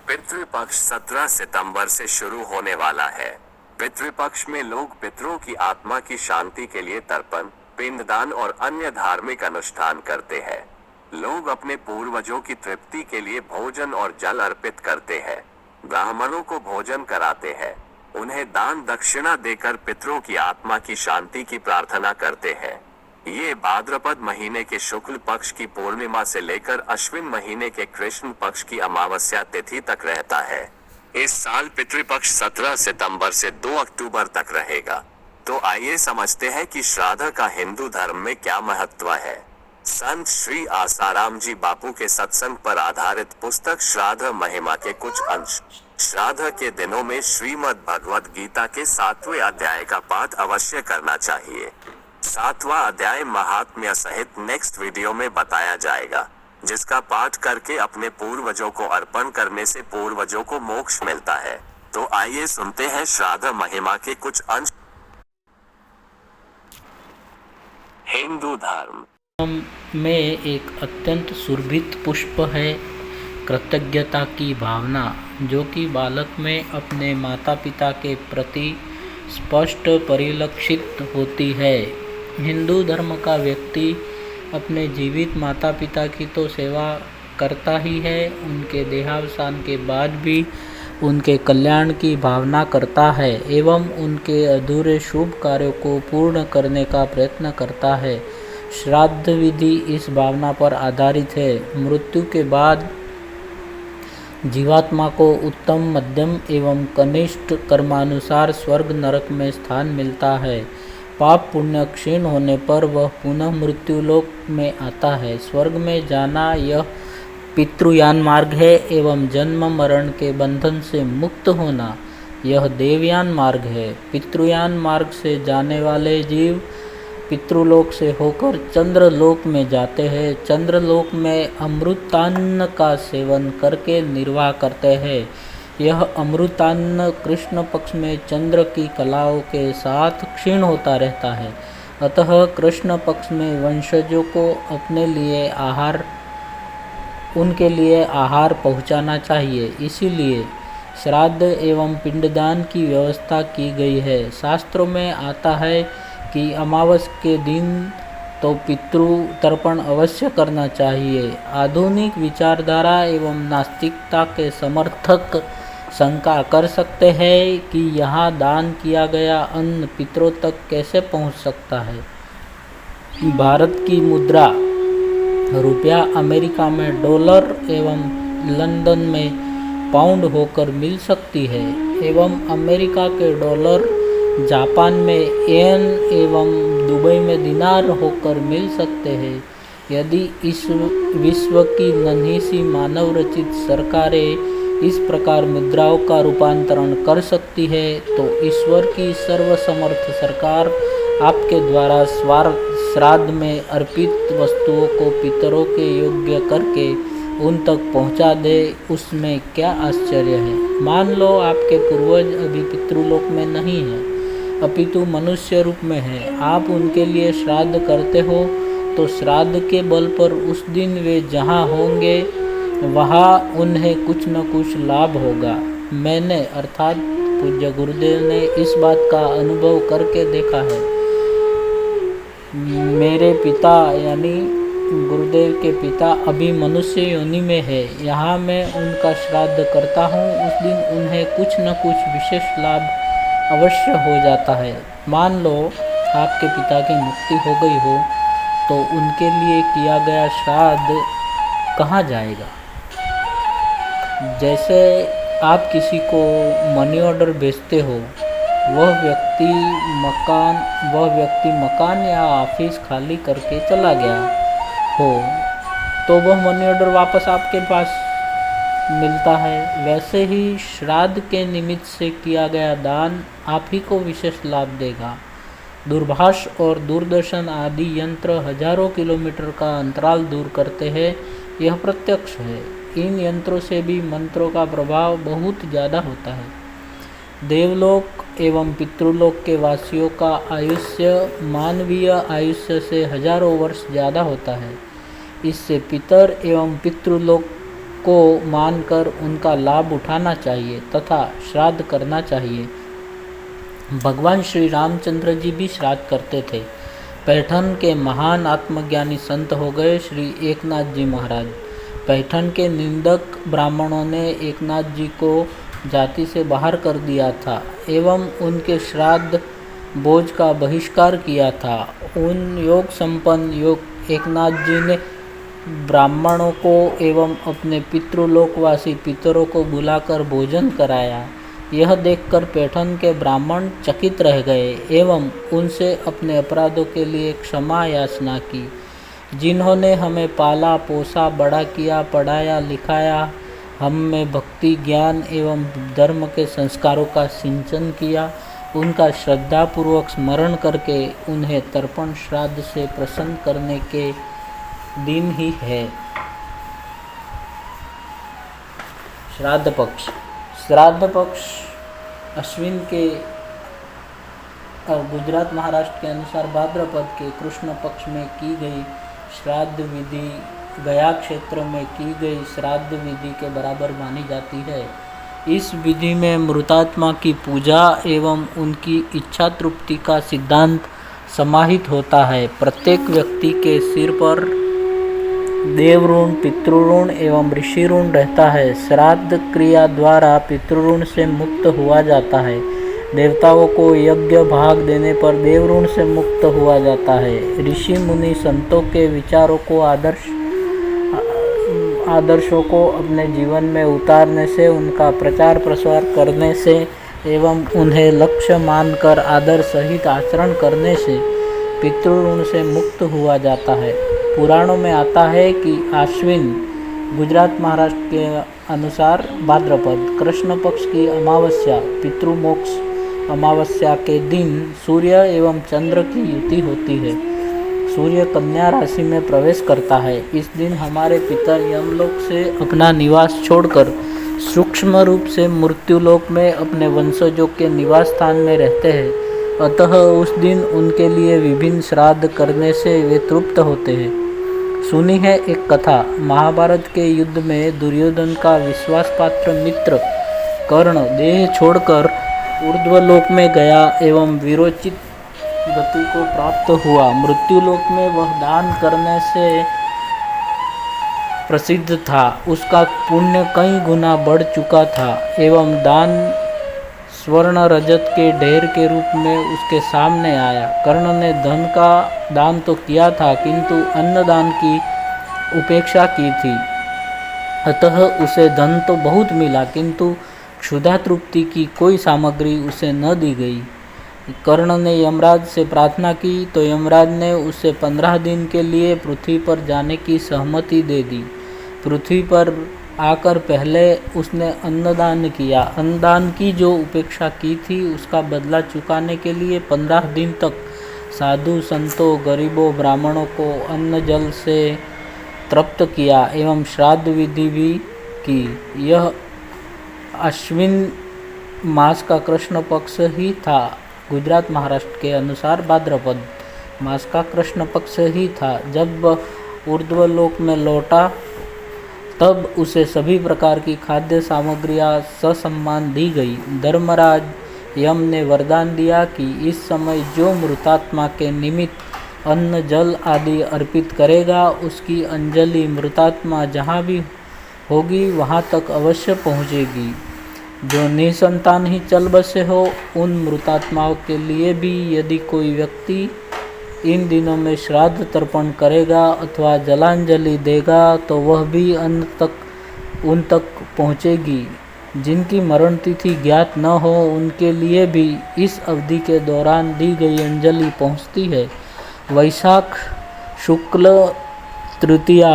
पितृपक्ष 17 सितंबर से शुरू होने वाला है। पितृपक्ष में लोग पितरों की आत्मा की शांति के लिए तर्पण, पिंडदान और अन्य धार्मिक अनुष्ठान करते हैं। लोग अपने पूर्वजों की तृप्ति के लिए भोजन और जल अर्पित करते हैं। ब्राह्मणों को भोजन कराते हैं। उन्हें दान दक्षिणा देकर पितरों की आत्मा की शांति की प्रार्थना करते हैं। ये भाद्रपद महीने के शुक्ल पक्ष की पूर्णिमा से लेकर अश्विन महीने के कृष्ण पक्ष की अमावस्या तिथि तक रहता है। इस साल पितृपक्ष 17 सितंबर से 2 अक्टूबर तक रहेगा। तो आइए समझते हैं कि श्राद्ध का हिंदू धर्म में क्या महत्व है। संत श्री आसाराम जी बापू के सत्संग पर आधारित पुस्तक श्राद्ध महिमा के कुछ अंश। श्राद्ध के दिनों में श्रीमद् भगवद गीता के 7वें अध्याय का पाठ अवश्य करना चाहिए। 7वां अध्याय महात्म्य सहित नेक्स्ट वीडियो में बताया जाएगा, जिसका पाठ करके अपने पूर्वजों को अर्पण करने से पूर्वजों को मोक्ष मिलता है। तो आइए सुनते हैं श्राद्ध महिमा के कुछ अंश। हिंदू धर्म में एक अत्यंत सुरभित पुष्प है कृतज्ञता की भावना, जो कि बालक में अपने माता पिता के प्रति स्पष्ट परिलक्षित होती है। हिंदू धर्म का व्यक्ति अपने जीवित माता पिता की तो सेवा करता ही है, उनके देहावसान के बाद भी उनके कल्याण की भावना करता है एवं उनके अधूरे शुभ कार्यों को पूर्ण करने का प्रयत्न करता है। श्राद्ध विधि इस भावना पर आधारित है। मृत्यु के बाद जीवात्मा को उत्तम, मध्यम एवं कनिष्ठ कर्मानुसार स्वर्ग नरक में स्थान मिलता है। पाप पुण्य क्षीण होने पर वह पुनः मृत्युलोक में आता है। स्वर्ग में जाना यह पितृयान मार्ग है एवं जन्म मरण के बंधन से मुक्त होना यह देवयान मार्ग है। पितृयान मार्ग से जाने वाले जीव पितृलोक से होकर चंद्रलोक में जाते हैं। चंद्रलोक में अमृतान्न का सेवन करके निर्वाह करते हैं। यह अमृतान्न कृष्ण पक्ष में चंद्र की कलाओं के साथ क्षीण होता रहता है। अतः कृष्ण पक्ष में वंशजों को उनके लिए आहार पहुंचाना चाहिए। इसीलिए श्राद्ध एवं पिंडदान की व्यवस्था की गई है। शास्त्रों में आता है कि अमावस के दिन तो पितृ तर्पण अवश्य करना चाहिए। आधुनिक विचारधारा एवं नास्तिकता के समर्थक शंका कर सकते हैं कि यहाँ दान किया गया अन्न पितरों तक कैसे पहुँच सकता है। भारत की मुद्रा रुपया अमेरिका में डॉलर एवं लंदन में पाउंड होकर मिल सकती है एवं अमेरिका के डॉलर जापान में येन एवं दुबई में दिनार होकर मिल सकते हैं। यदि इस विश्व की नन्ही सी मानव रचित सरकारें इस प्रकार मुद्राओं का रूपांतरण कर सकती है, तो ईश्वर की सर्वसमर्थ सरकार आपके द्वारा श्राद्ध में अर्पित वस्तुओं को पितरों के योग्य करके उन तक पहुंचा दे, उसमें क्या आश्चर्य है। मान लो आपके पूर्वज अभी पितृलोक में नहीं हैं, अपितु मनुष्य रूप में है। आप उनके लिए श्राद्ध करते हो तो श्राद्ध के बल पर उस दिन वे जहाँ होंगे वहाँ उन्हें कुछ न कुछ लाभ होगा। मैंने अर्थात पूज्य गुरुदेव ने इस बात का अनुभव करके देखा है। मेरे पिता यानी गुरुदेव के पिता अभी मनुष्य योनि में है। यहाँ मैं उनका श्राद्ध करता हूँ, उस दिन उन्हें कुछ न कुछ विशेष लाभ अवश्य हो जाता है। मान लो आपके पिता की मुक्ति हो गई हो तो उनके लिए किया गया श्राद्ध कहाँ जाएगा। जैसे आप किसी को मनी ऑर्डर भेजते हो, वह व्यक्ति मकान या ऑफिस खाली करके चला गया हो तो वह मनी ऑर्डर वापस आपके पास मिलता है। वैसे ही श्राद्ध के निमित्त से किया गया दान आप ही को विशेष लाभ देगा। दूरभाष और दूरदर्शन आदि यंत्र हजारों किलोमीटर का अंतराल दूर करते हैं, यह प्रत्यक्ष है। इन यंत्रों से भी मंत्रों का प्रभाव बहुत ज़्यादा होता है। देवलोक एवं पितृलोक के वासियों का आयुष्य मानवीय आयुष्य से हजारों वर्ष ज़्यादा होता है। इससे पितर एवं पितृलोक को मानकर उनका लाभ उठाना चाहिए तथा श्राद्ध करना चाहिए। भगवान श्री रामचंद्र जी भी श्राद्ध करते थे। पैठन के महान आत्मज्ञानी संत हो गए श्री एकनाथ जी महाराज। पैठन के निंदक ब्राह्मणों ने एकनाथ जी को जाति से बाहर कर दिया था एवं उनके श्राद्ध भोज का बहिष्कार किया था। उन योग संपन्न योग एकनाथ जी ने ब्राह्मणों को एवं अपने पितृलोकवासी पितरों को बुलाकर भोजन कराया। यह देखकर पैठन के ब्राह्मण चकित रह गए एवं उनसे अपने अपराधों के लिए क्षमा याचना की। जिन्होंने हमें पाला पोसा बड़ा किया पढ़ाया लिखाया, हम में भक्ति ज्ञान एवं धर्म के संस्कारों का सिंचन किया, उनका श्रद्धापूर्वक स्मरण करके उन्हें तर्पण श्राद्ध से प्रसन्न करने के दिन ही है। श्राद्ध पक्ष। श्राद्ध पक्ष अश्विन के गुजरात महाराष्ट्र के अनुसार भाद्रपद के कृष्ण पक्ष में की गई श्राद्ध विधि गया क्षेत्र में की गई श्राद्ध विधि के बराबर मानी जाती है। इस विधि में मृतात्मा की पूजा एवं उनकी इच्छा तृप्ति का सिद्धांत समाहित होता है। प्रत्येक व्यक्ति के सिर पर देवऋण पितृऋण एवं ऋषि ऋण रहता है। श्राद्ध क्रिया द्वारा पितृऋण से मुक्त हुआ जाता है। देवताओं को यज्ञ भाग देने पर देवऋण से मुक्त हुआ जाता है। ऋषि मुनि संतों के विचारों को आदर्शों को अपने जीवन में उतारने से, उनका प्रचार प्रसार करने से एवं उन्हें लक्ष्य मानकर आदर सहित आचरण करने से पितृऋण से मुक्त हुआ जाता है। पुराणों में आता है कि आश्विन गुजरात महाराष्ट्र के अनुसार भाद्रपद कृष्ण पक्ष की अमावस्या पितृमोक्ष अमावस्या के दिन सूर्य एवं चंद्र की युति होती है। सूर्य कन्या राशि में प्रवेश करता है। इस दिन हमारे पितर यमलोक से अपना निवास छोड़कर सूक्ष्म रूप से मृत्युलोक में अपने वंशजों के निवास स्थान में रहते हैं। अतः उस दिन उनके लिए विभिन्न श्राद्ध करने से वे तृप्त होते हैं। सुनी है एक कथा। महाभारत के युद्ध में दुर्योधन का विश्वासपात्र मित्र कर्ण देह छोड़कर ऊर्ध्वलोक में गया एवं वीरोचित गति को प्राप्त हुआ। मृत्युलोक में वह दान करने से प्रसिद्ध था। उसका पुण्य कई गुना बढ़ चुका था एवं दान स्वर्ण रजत के ढेर के रूप में उसके सामने आया। कर्ण ने धन का दान तो किया था किंतु अन्नदान की उपेक्षा की थी। अतः उसे धन तो बहुत मिला किंतु क्षुधा तृप्ति की कोई सामग्री उसे न दी गई। कर्ण ने यमराज से प्रार्थना की तो यमराज ने उसे 15 दिन के लिए पृथ्वी पर जाने की सहमति दे दी। पृथ्वी पर आकर पहले उसने अन्नदान किया। अन्नदान की जो उपेक्षा की थी उसका बदला चुकाने के लिए 15 दिन तक साधु संतों गरीबों ब्राह्मणों को अन्न जल से तृप्त किया एवं श्राद्ध विधि भी की। यह अश्विन मास का कृष्ण पक्ष ही था। गुजरात महाराष्ट्र के अनुसार भाद्रपद मास का कृष्ण पक्ष ही था। जब वह ऊर्ध्वलोक में लौटा तब उसे सभी प्रकार की खाद्य सामग्रियां ससम्मान दी गई। धर्मराज यम ने वरदान दिया कि इस समय जो मृतात्मा के निमित्त अन्न जल आदि अर्पित करेगा उसकी अंजलि मृतात्मा जहाँ भी होगी वहाँ तक अवश्य पहुँचेगी। जो निसंतान ही चल बसे हो उन मृतात्माओं के लिए भी यदि कोई व्यक्ति इन दिनों में श्राद्ध तर्पण करेगा अथवा जलांजलि देगा तो वह भी अन्न तक उन तक पहुँचेगी। जिनकी मरण तिथि ज्ञात न हो उनके लिए भी इस अवधि के दौरान दी गई अंजलि पहुँचती है। वैशाख शुक्ल तृतीया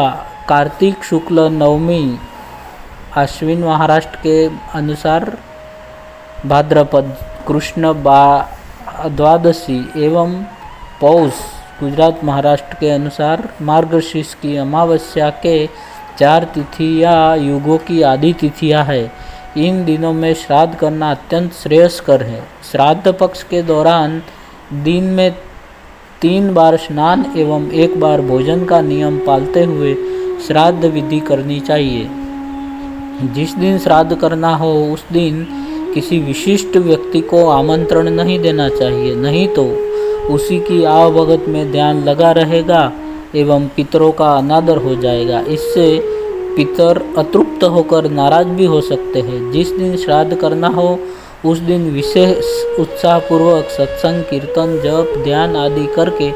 कार्तिक शुक्ल नवमी अश्विन महाराष्ट्र के अनुसार भाद्रपद कृष्ण द्वादशी एवं पौष गुजरात महाराष्ट्र के अनुसार मार्गशीर्ष की अमावस्या के 4 तिथियां युगों की आदि तिथियां है। इन दिनों में श्राद्ध करना अत्यंत श्रेयस्कर है। श्राद्ध पक्ष के दौरान दिन में 3 बार स्नान एवं 1 बार भोजन का नियम पालते हुए श्राद्ध विधि करनी चाहिए। जिस दिन श्राद्ध करना हो उस दिन किसी विशिष्ट व्यक्ति को आमंत्रण नहीं देना चाहिए, नहीं तो उसी की आवभगत में ध्यान लगा रहेगा एवं पितरों का अनादर हो जाएगा। इससे पितर अतृप्त होकर नाराज भी हो सकते हैं। जिस दिन श्राद्ध करना हो उस दिन विशेष उत्साहपूर्वक सत्संग, कीर्तन, जप, ध्यान आदि करके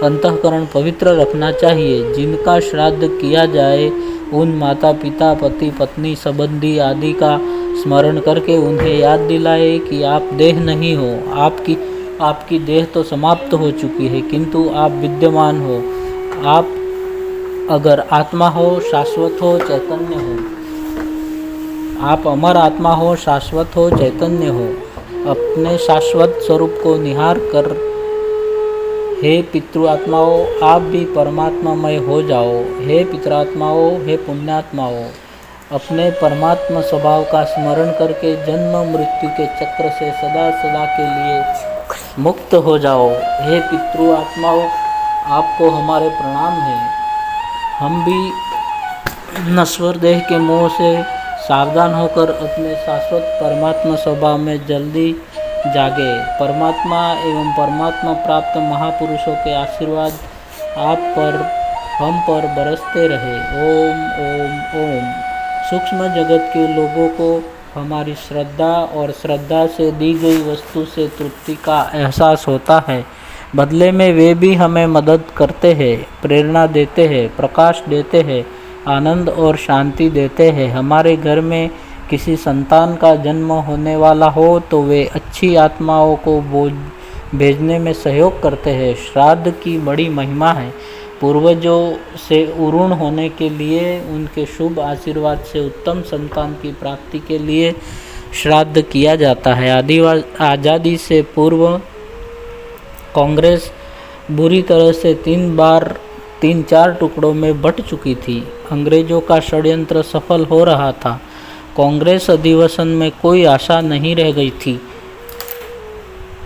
अंतःकरण पवित्र रखना चाहिए। जिनका श्राद्ध किया जाए उन माता पिता, पति पत्नी, संबंधी आदि का स्मरण करके उन्हें याद दिलाए कि आप देह नहीं हो, आपकी देह तो समाप्त हो चुकी है, किंतु आप विद्यमान हो। आप अगर आत्मा हो, शाश्वत हो, चैतन्य हो, आप अमर आत्मा हो, शाश्वत हो, चैतन्य हो। अपने शाश्वत स्वरूप को निहार कर हे पितृआत्माओं, आप भी परमात्मामय हो जाओ। हे पितरात्माओं, हे पुण्यात्माओं, अपने परमात्मा स्वभाव का स्मरण करके जन्म मृत्यु के चक्र से सदा सदा के लिए मुक्त हो जाओ। हे पितृआत्माओं, आपको हमारे प्रणाम है। हम भी नश्वर देह के मोह से सावधान होकर अपने शाश्वत परमात्मा स्वभाव में जल्दी जागे। परमात्मा एवं परमात्मा प्राप्त महापुरुषों के आशीर्वाद आप पर, हम पर बरसते रहे। ओम ओम ओम। सूक्ष्म जगत के लोगों को हमारी श्रद्धा और श्रद्धा से दी गई वस्तु से तृप्ति का एहसास होता है। बदले में वे भी हमें मदद करते हैं, प्रेरणा देते हैं, प्रकाश देते हैं, आनंद और शांति देते हैं। हमारे घर में किसी संतान का जन्म होने वाला हो तो वे अच्छी आत्माओं को भेजने में सहयोग करते हैं। श्राद्ध की बड़ी महिमा है। पूर्वजों से ऋण होने के लिए, उनके शुभ आशीर्वाद से उत्तम संतान की प्राप्ति के लिए श्राद्ध किया जाता है। आज़ादी से पूर्व कांग्रेस बुरी तरह से 3-4 टुकड़ों में बंट चुकी थी। अंग्रेजों का षड्यंत्र सफल हो रहा था। कांग्रेस अधिवेशन में कोई आशा नहीं रह गई थी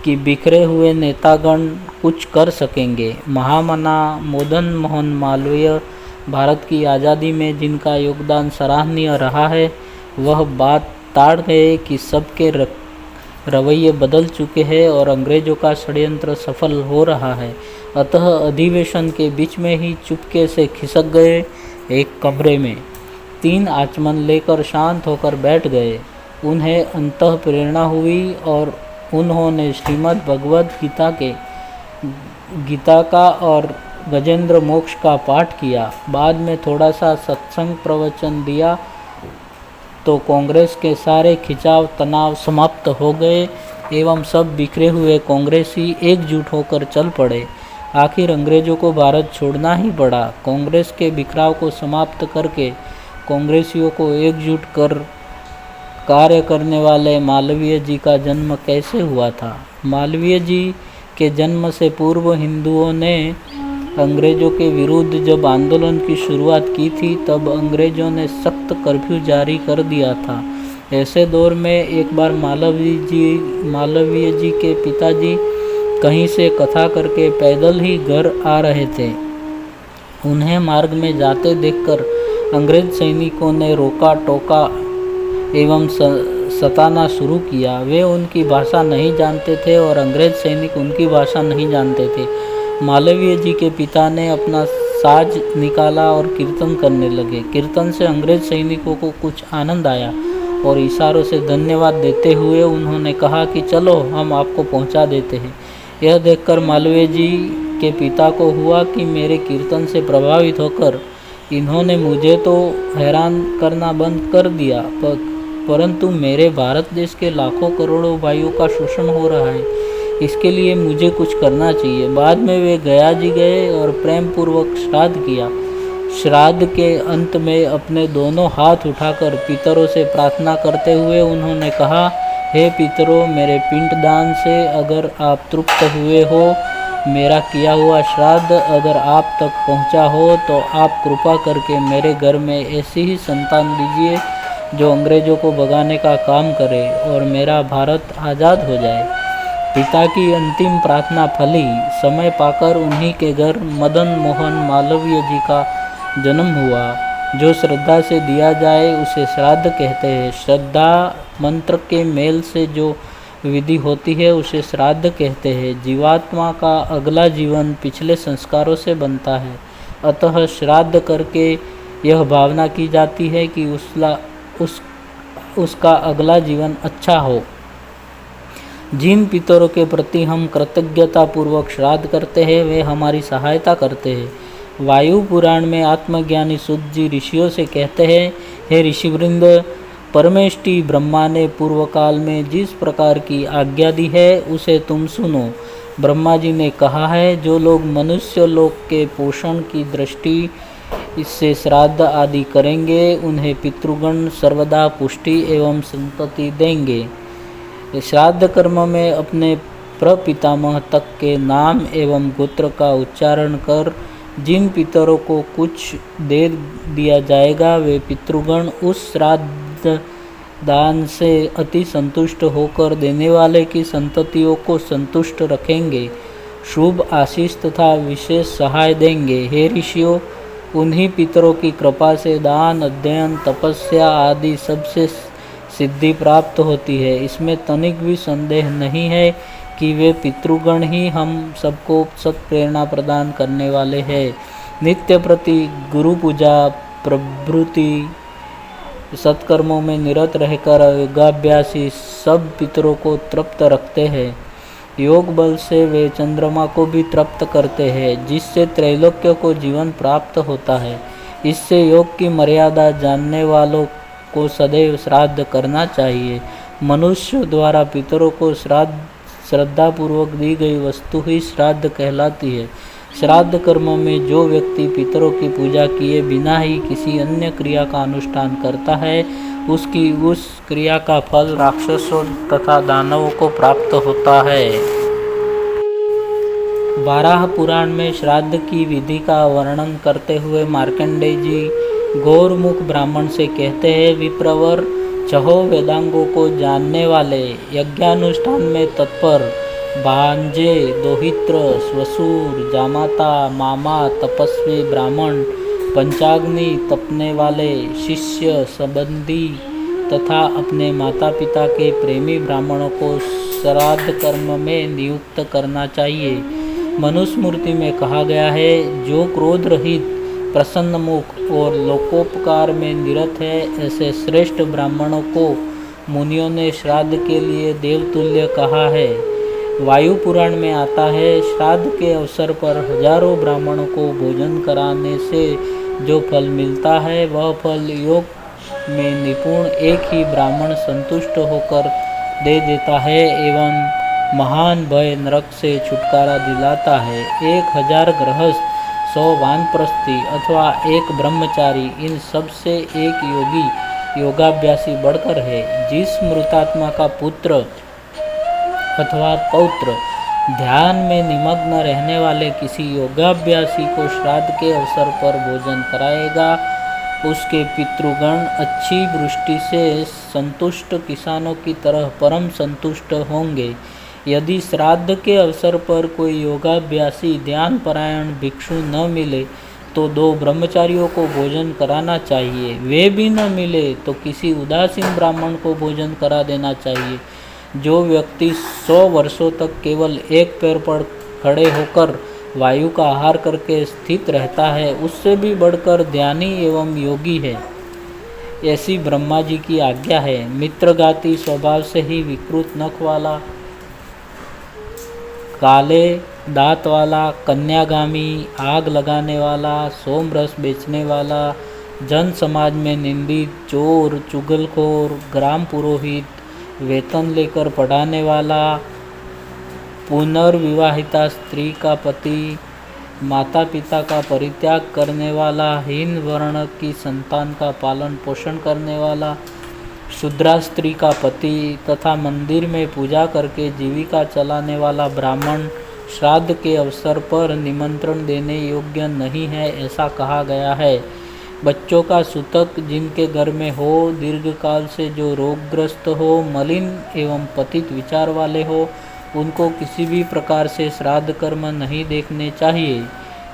कि बिखरे हुए नेतागण कुछ कर सकेंगे। महामना मदन मोहन मालवीय भारत की आज़ादी में जिनका योगदान सराहनीय रहा है, वह बात ताड़ गए कि सबके रवैये बदल चुके हैं और अंग्रेजों का षड्यंत्र सफल हो रहा है। अतः अधिवेशन के बीच में ही चुपके से खिसक गए एक कमरे में। 3 आचमन लेकर शांत होकर बैठ गए। उन्हें अंतः प्रेरणा हुई और उन्होंने श्रीमद् भगवद गीता का और गजेंद्र मोक्ष का पाठ किया। बाद में थोड़ा सा सत्संग प्रवचन दिया तो कांग्रेस के सारे खिंचाव तनाव समाप्त हो गए एवं सब बिखरे हुए कांग्रेसी एकजुट होकर चल पड़े। आखिर अंग्रेजों को भारत छोड़ना ही पड़ा। कांग्रेस के बिखराव को समाप्त करके कांग्रेसियों को एकजुट कर कार्य करने वाले मालवीय जी का जन्म कैसे हुआ था? मालवीय जी के जन्म से पूर्व हिंदुओं ने अंग्रेजों के विरुद्ध जब आंदोलन की शुरुआत की थी, तब अंग्रेजों ने सख्त कर्फ्यू जारी कर दिया था। ऐसे दौर में एक बार मालवीय जी के पिताजी कहीं से कथा करके पैदल ही घर आ रहे थे। उन्हें मार्ग में जाते देखकर अंग्रेज सैनिकों ने रोका टोका एवं सताना शुरू किया। वे उनकी भाषा नहीं जानते थे और अंग्रेज सैनिक उनकी भाषा नहीं जानते थे। मालवीय जी के पिता ने अपना साज निकाला और कीर्तन करने लगे। कीर्तन से अंग्रेज सैनिकों को कुछ आनंद आया और इशारों से धन्यवाद देते हुए उन्होंने कहा कि चलो हम आपको पहुंचा देते हैं। यह देखकर मालवीय जी के पिता को हुआ कि मेरे कीर्तन से प्रभावित होकर इन्होंने मुझे तो हैरान करना बंद कर दिया, परंतु मेरे भारत देश के लाखों करोड़ों भाइयों का शोषण हो रहा है। इसके लिए मुझे कुछ करना चाहिए। बाद में वे गया जी गए और प्रेम पूर्वक श्राद्ध किया। श्राद्ध के अंत में अपने दोनों हाथ उठाकर पितरों से प्रार्थना करते हुए उन्होंने कहा, हे पितरों, मेरे पिंडदान से अगर आप तृप्त हुए हो, मेरा किया हुआ श्राद्ध अगर आप तक पहुंचा हो, तो आप कृपा करके मेरे घर में ऐसी ही संतान दीजिए जो अंग्रेजों को भगाने का काम करे और मेरा भारत आज़ाद हो जाए। पिता की अंतिम प्रार्थना फली। समय पाकर उन्हीं के घर मदन मोहन मालवीय जी का जन्म हुआ। जो श्रद्धा से दिया जाए उसे श्राद्ध कहते हैं। श्रद्धा मंत्र के मेल से जो विधि होती है उसे श्राद्ध कहते हैं। जीवात्मा का अगला जीवन पिछले संस्कारों से बनता है, अतः श्राद्ध करके यह भावना की जाती है कि उसका अगला जीवन अच्छा हो। जिन पितरों के प्रति हम कृतज्ञता पूर्वक श्राद्ध करते हैं वे हमारी सहायता करते हैं। वायु पुराण में आत्मज्ञानी सूत जी ऋषियों से कहते हैं, हे ऋषिवृंद, परमेष्टि ब्रह्मा ने पूर्व काल में जिस प्रकार की आज्ञा दी है उसे तुम सुनो। ब्रह्मा जी ने कहा है, जो लोग मनुष्य लोक के पोषण की दृष्टि इससे श्राद्ध आदि करेंगे उन्हें पितृगण सर्वदा पुष्टि एवं संतति देंगे। श्राद्ध कर्म में अपने प्रपितामह तक के नाम एवं गोत्र का उच्चारण कर जिन पितरों को कुछ दे दिया जाएगा वे पितृगण उस श्राद्ध दान से अति संतुष्ट होकर देने वाले की संततियों को संतुष्ट रखेंगे, शुभ आशीष तथा विशेष सहाय देंगे। हे ऋषियों, उन्हीं पितरों की कृपा से दान, अध्ययन, तपस्या आदि सबसे सिद्धि प्राप्त होती है। इसमें तनिक भी संदेह नहीं है कि वे पितृगण ही हम सबको सत्प्रेरणा प्रदान करने वाले हैं। नित्य प्रति गुरु पूजा प्रभृति सत्कर्मों में निरत रहकर योगाभ्यासी सब पितरों को तृप्त रखते हैं। योग बल से वे चंद्रमा को भी तृप्त करते हैं, जिससे त्रैलोक्य को जीवन प्राप्त होता है। इससे योग की मर्यादा जानने वालों को सदैव श्राद्ध करना चाहिए। मनुष्य द्वारा पितरों को श्रद्धापूर्वक दी गई वस्तु ही श्राद्ध कहलाती है। श्राद्ध कर्म में जो व्यक्ति पितरों की पूजा किए बिना ही किसी अन्य क्रिया का अनुष्ठान करता है उसकी उस क्रिया का फल राक्षसों तथा दानवों को प्राप्त होता है। वाराह पुराण में श्राद्ध की विधि का वर्णन करते हुए मार्कंडेय जी गौरमुख ब्राह्मण से कहते हैं, विप्रवर, चहो वेदांगों को जानने वाले, यज्ञानुष्ठान में तत्पर, भांजे, दोहित्र, स्वसूर, जामाता, मामा, तपस्वी ब्राह्मण, पंचाग्नि तपने वाले, शिष्य, संबंधी तथा अपने माता पिता के प्रेमी ब्राह्मणों को श्राद्ध कर्म में नियुक्त करना चाहिए। मनुस्मृति में कहा गया है, जो क्रोध रहित, प्रसन्न मुख और लोकोपकार में निरत है, ऐसे श्रेष्ठ ब्राह्मणों को मुनियों ने श्राद्ध के लिए देवतुल्य कहा है। वायु पुराण में आता है, श्राद्ध के अवसर पर हजारों ब्राह्मणों को भोजन कराने से जो फल मिलता है वह फल योग में निपुण एक ही ब्राह्मण संतुष्ट होकर दे देता है एवं महान भय नरक से छुटकारा दिलाता है। 1000 गृहस्थ, 100 वानप्रस्थी अथवा एक ब्रह्मचारी, इन सब से एक योगी योगाभ्यासी बढ़कर है। जिस मृतात्मा का पुत्र अथवा पौत्र ध्यान में निमग्न रहने वाले किसी योगाभ्यासी को श्राद्ध के अवसर पर भोजन कराएगा उसके पितृगण अच्छी वृष्टि से संतुष्ट किसानों की तरह परम संतुष्ट होंगे। यदि श्राद्ध के अवसर पर कोई योगाभ्यासी ध्यान परायण भिक्षु न मिले तो 2 ब्रह्मचारियों को भोजन कराना चाहिए। वे भी न मिले तो किसी उदासीन ब्राह्मण को भोजन करा देना चाहिए। जो व्यक्ति 100 वर्षों तक केवल एक पैर पर खड़े होकर वायु का आहार करके स्थित रहता है उससे भी बढ़कर ध्यानी एवं योगी है, ऐसी ब्रह्मा जी की आज्ञा है। मित्रघाती स्वभाव से ही विकृत नख वाला, काले दांत वाला, कन्यागामी, आग लगाने वाला, सोमरस बेचने वाला, जन समाज में निंदित, चोर, चुगलखोर, ग्राम पुरोहित, वेतन लेकर पढ़ाने वाला, पुनर्विवाहिता स्त्री का पति, माता पिता का परित्याग करने वाला, हीन वर्ण की संतान का पालन पोषण करने वाला, शूद्रा स्त्री का पति तथा मंदिर में पूजा करके जीविका चलाने वाला ब्राह्मण श्राद्ध के अवसर पर निमंत्रण देने योग्य नहीं है, ऐसा कहा गया है। बच्चों का सूतक जिनके घर में हो, दीर्घकाल से जो रोगग्रस्त हो, मलिन एवं पतित विचार वाले हो, उनको किसी भी प्रकार से श्राद्ध कर्म नहीं देखने चाहिए।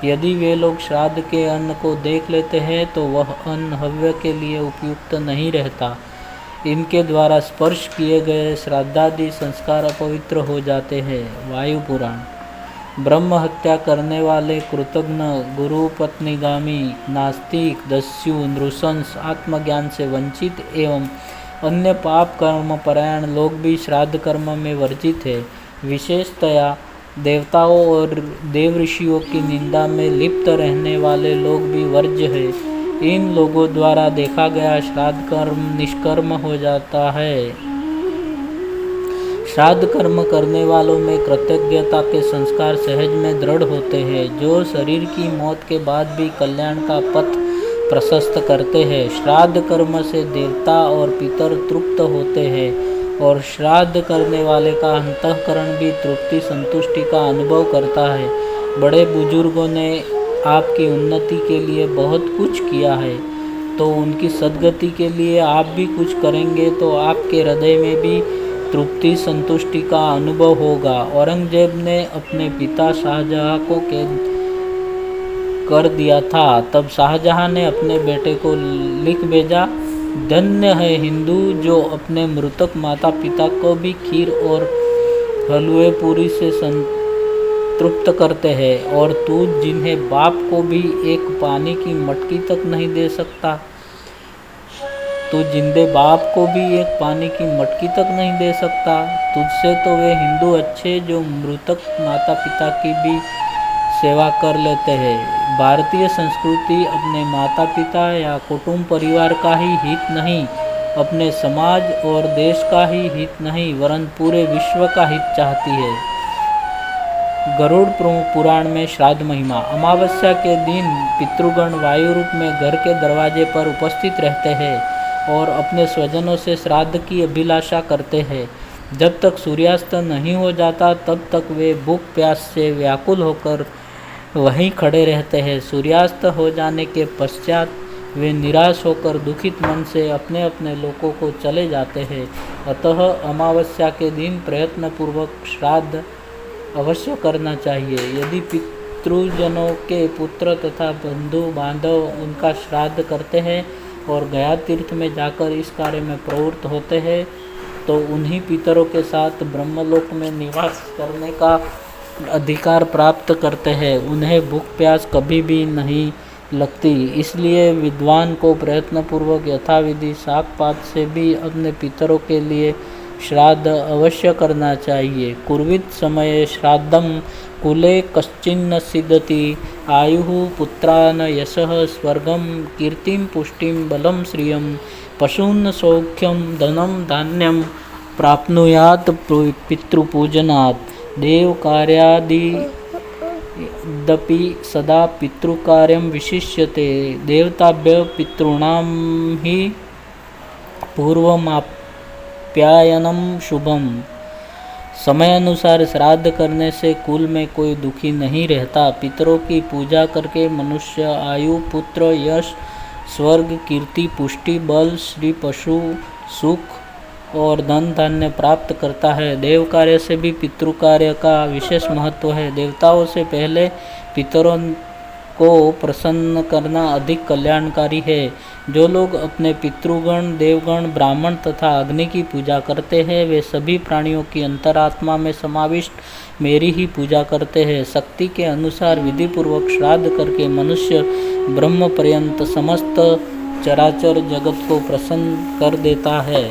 यदि वे लोग श्राद्ध के अन्न को देख लेते हैं तो वह अन्न हव्य के लिए उपयुक्त नहीं रहता। इनके द्वारा स्पर्श किए गए श्राद्धादि संस्कार अपवित्र हो जाते हैं। वायु पुराण। ब्रह्म हत्या करने वाले, कृतघ्न, गुरु पत्नीगामी, नास्तिक, दस्यु, नृशंस, आत्मज्ञान से वंचित एवं अन्य पाप कर्म परायण लोग भी श्राद्ध कर्म में वर्जित है। विशेषतया देवताओं और देव ऋषियों की निंदा में लिप्त रहने वाले लोग भी वर्ज्य है। इन लोगों द्वारा देखा गया श्राद्ध कर्म निष्कर्म हो जाता है। श्राद्ध कर्म करने वालों में कृतज्ञता के संस्कार सहज में दृढ़ होते हैं, जो शरीर की मौत के बाद भी कल्याण का पथ प्रशस्त करते हैं। श्राद्ध कर्म से देवता और पितर तृप्त होते हैं और श्राद्ध करने वाले का अंतःकरण भी तृप्ति संतुष्टि का अनुभव करता है। बड़े बुजुर्गों ने आपकी उन्नति के लिए बहुत कुछ किया है, तो उनकी सद्गति के लिए आप भी कुछ करेंगे तो आपके हृदय में भी तृप्ति संतुष्टि का अनुभव होगा। औरंगजेब ने अपने पिता शाहजहां को कैद कर दिया था, तब शाहजहां ने अपने बेटे को लिख भेजा, धन्य है हिंदू जो अपने मृतक माता पिता को भी खीर और हलवे पूरी से संतृप्त करते हैं, और तू जिन्हें बाप को भी एक पानी की मटकी तक नहीं दे सकता, तू जिंदे बाप को भी एक पानी की मटकी तक नहीं दे सकता, तुझसे तो वे हिंदू अच्छे जो मृतक माता पिता की भी सेवा कर लेते हैं। भारतीय संस्कृति अपने माता पिता या कुटुंब परिवार का ही हित नहीं, अपने समाज और देश का ही हित नहीं, वरन पूरे विश्व का हित चाहती है। गरुड़ पुराण में श्राद्ध महिमा। अमावस्या के दिन पितृगण वायु रूप में घर के दरवाजे पर उपस्थित रहते हैं और अपने स्वजनों से श्राद्ध की अभिलाषा करते हैं। जब तक सूर्यास्त नहीं हो जाता तब तक वे भूख प्यास से व्याकुल होकर वहीं खड़े रहते हैं। सूर्यास्त हो जाने के पश्चात वे निराश होकर दुखित मन से अपने अपने लोकों को चले जाते हैं। अतः अमावस्या के दिन प्रयत्नपूर्वक श्राद्ध अवश्य करना चाहिए। यदि पितृजनों के पुत्र तथा बंधु बांधव उनका श्राद्ध करते हैं और गया तीर्थ में जाकर इस कार्य में प्रवृत्त होते हैं तो उन्हीं पितरों के साथ ब्रह्मलोक में निवास करने का अधिकार प्राप्त करते हैं। उन्हें भूख प्यास कभी भी नहीं लगती। इसलिए विद्वान को प्रयत्नपूर्वक यथाविधि शाक पात से भी अपने पितरों के लिए श्राद्ध अवश्य करना चाहिए। कुर्वित समये श्राद्धम कुले कश्चिन्न सिद्धति आयुः पुत्रान् यशः स्वर्गं कीर्तिं पुष्टिं बलं श्रियं पशून् सौख्यं धनं धान्यं प्राप्नुयात् पितृपूजनात्। देवकार्यादिदपि सदा पितृकार्यं विशिष्यते। देवताभ्यः पितॄणां हि पूर्वमाप्यायनं शुभम। समय अनुसार श्राद्ध करने से कुल में कोई दुखी नहीं रहता। पितरों की पूजा करके मनुष्य आयु, पुत्र, यश, स्वर्ग, कीर्ति, पुष्टि, बल, श्री, पशु, सुख और धन धान्य प्राप्त करता है। देव कार्य से भी पितृ कार्य का विशेष महत्व है। देवताओं से पहले पितरों को प्रसन्न करना अधिक कल्याणकारी है। जो लोग अपने पितृगण, देवगण, ब्राह्मण तथा अग्नि की पूजा करते हैं वे सभी प्राणियों की अंतरात्मा में समाविष्ट मेरी ही पूजा करते हैं। शक्ति के अनुसार विधि पूर्वक श्राद्ध करके मनुष्य ब्रह्म पर्यंत समस्त चराचर जगत को प्रसन्न कर देता है।